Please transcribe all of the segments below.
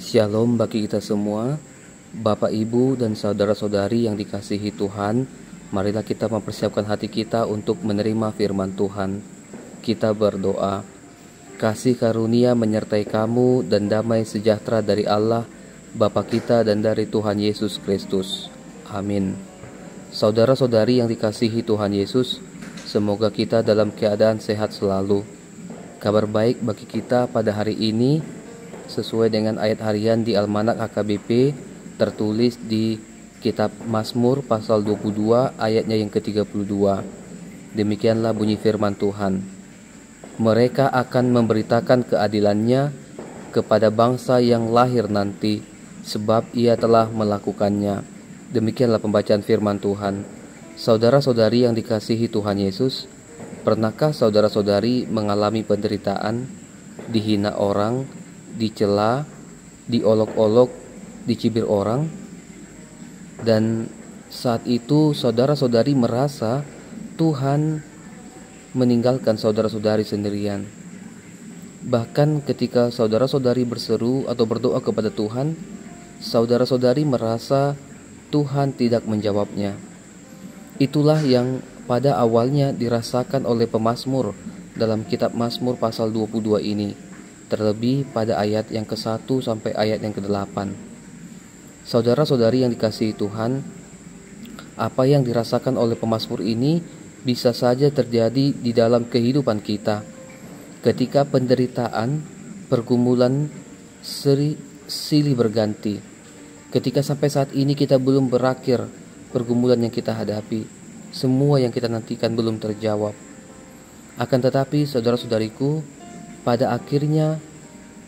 Shalom bagi kita semua, Bapak, Ibu, dan saudara-saudari yang dikasihi Tuhan. Marilah kita mempersiapkan hati kita untuk menerima firman Tuhan. Kita berdoa. Kasih karunia menyertai kamu dan damai sejahtera dari Allah, Bapa kita dan dari Tuhan Yesus Kristus. Amin. Saudara-saudari yang dikasihi Tuhan Yesus, semoga kita dalam keadaan sehat selalu. Kabar baik bagi kita pada hari ini sesuai dengan ayat harian di Almanak HKBP tertulis di kitab Mazmur pasal 22 ayatnya yang ke-32. Demikianlah bunyi firman Tuhan. Mereka akan memberitakan keadilannya kepada bangsa yang lahir nanti, sebab ia telah melakukannya. Demikianlah pembacaan firman Tuhan. Saudara-saudari yang dikasihi Tuhan Yesus, pernahkah saudara-saudari mengalami penderitaan, dihina orang, dicela, diolok-olok, dicibir orang, dan saat itu saudara-saudari merasa Tuhan meninggalkan saudara-saudari sendirian? Bahkan ketika saudara-saudari berseru atau berdoa kepada Tuhan, saudara-saudari merasa Tuhan tidak menjawabnya. Itulah yang pada awalnya dirasakan oleh pemazmur dalam kitab Mazmur pasal 22 ini, terlebih pada ayat yang ke-1 sampai ayat yang ke-8. Saudara-saudari yang dikasihi Tuhan, apa yang dirasakan oleh pemazmur ini bisa saja terjadi di dalam kehidupan kita. Ketika penderitaan, pergumulan silih berganti. Ketika sampai saat ini kita belum berakhir pergumulan yang kita hadapi, semua yang kita nantikan belum terjawab. Akan tetapi saudara-saudariku, pada akhirnya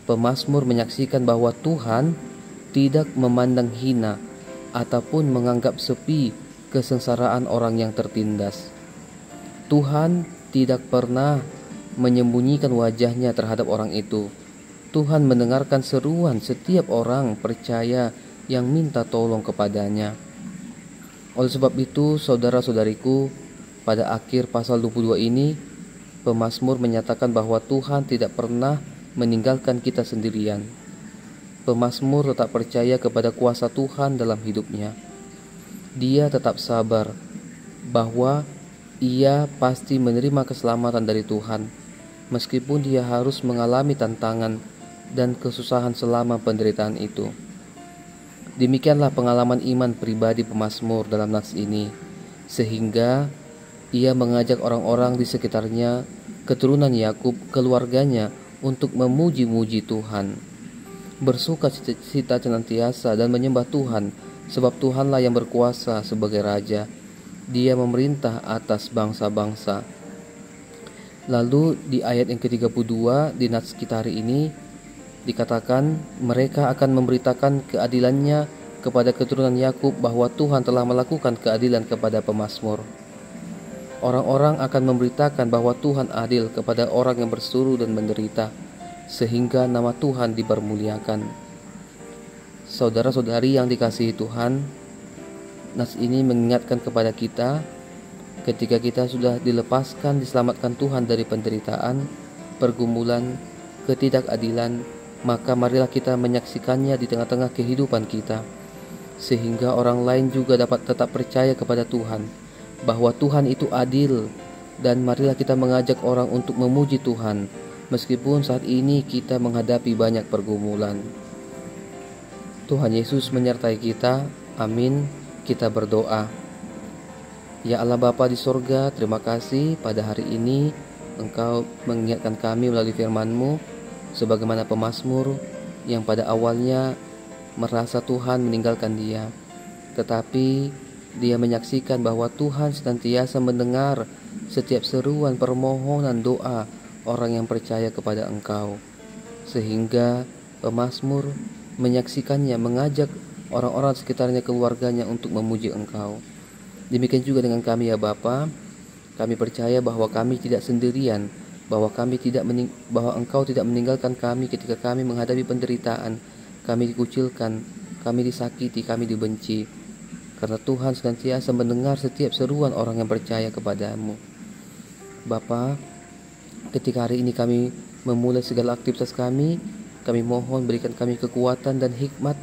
pemazmur menyaksikan bahwa Tuhan tidak memandang hina ataupun menganggap sepi kesengsaraan orang yang tertindas. Tuhan tidak pernah menyembunyikan wajahnya terhadap orang itu. Tuhan mendengarkan seruan setiap orang percaya yang minta tolong kepadanya. Oleh sebab itu, saudara-saudariku, pada akhir pasal 22 ini, pemazmur menyatakan bahwa Tuhan tidak pernah meninggalkan kita sendirian. Pemazmur tetap percaya kepada kuasa Tuhan dalam hidupnya. Dia tetap sabar bahwa ia pasti menerima keselamatan dari Tuhan, meskipun dia harus mengalami tantangan dan kesusahan selama penderitaan itu. Demikianlah pengalaman iman pribadi pemazmur dalam nats ini, sehingga ia mengajak orang-orang di sekitarnya, keturunan Yakub, keluarganya, untuk memuji-muji Tuhan, bersuka cita senantiasa dan menyembah Tuhan, sebab Tuhanlah yang berkuasa sebagai Raja. Dia memerintah atas bangsa-bangsa. Lalu di ayat yang ke-32 di nats kita hari ini dikatakan, mereka akan memberitakan keadilannya kepada keturunan Yakub, bahwa Tuhan telah melakukan keadilan kepada pemazmur. Orang-orang akan memberitakan bahwa Tuhan adil kepada orang yang berseru dan menderita, sehingga nama Tuhan dipermuliakan. Saudara-saudari yang dikasihi Tuhan, nats ini mengingatkan kepada kita, ketika kita sudah dilepaskan, diselamatkan Tuhan dari penderitaan, pergumulan, ketidakadilan, maka marilah kita menyaksikannya di tengah-tengah kehidupan kita, sehingga orang lain juga dapat tetap percaya kepada Tuhan, bahwa Tuhan itu adil. Dan marilah kita mengajak orang untuk memuji Tuhan, meskipun saat ini kita menghadapi banyak pergumulan. Tuhan Yesus menyertai kita. Amin. Kita berdoa. Ya Allah Bapa di sorga, terima kasih pada hari ini Engkau mengingatkan kami melalui firman-Mu, sebagaimana pemazmur yang pada awalnya merasa Tuhan meninggalkan dia, tetapi dia menyaksikan bahwa Tuhan senantiasa mendengar setiap seruan permohonan doa orang yang percaya kepada Engkau, sehingga pemazmur menyaksikannya, mengajak orang-orang sekitarnya, keluarganya untuk memuji Engkau. Demikian juga dengan kami ya Bapa. Kami percaya bahwa kami tidak sendirian, bahwa Engkau tidak meninggalkan kami ketika kami menghadapi penderitaan, kami dikucilkan, kami disakiti, kami dibenci, karena Tuhan senantiasa mendengar setiap seruan orang yang percaya kepadamu. Bapa, ketika hari ini kami memulai segala aktivitas kami, Kami mohon berikan kami kekuatan dan hikmat,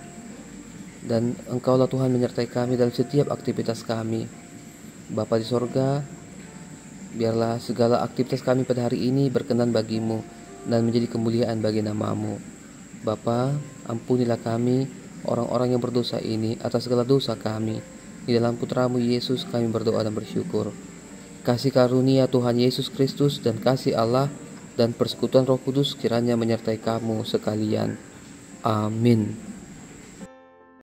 dan Engkaulah Tuhan menyertai kami dalam setiap aktivitas kami. Bapa di sorga, biarlah segala aktivitas kami pada hari ini berkenan bagimu dan menjadi kemuliaan bagi namamu. Bapa, ampunilah kami, orang-orang yang berdosa ini, atas segala dosa kami. Di dalam putramu Yesus kami berdoa dan bersyukur. Kasih karunia Tuhan Yesus Kristus dan kasih Allah dan persekutuan Roh Kudus kiranya menyertai kamu sekalian. Amin.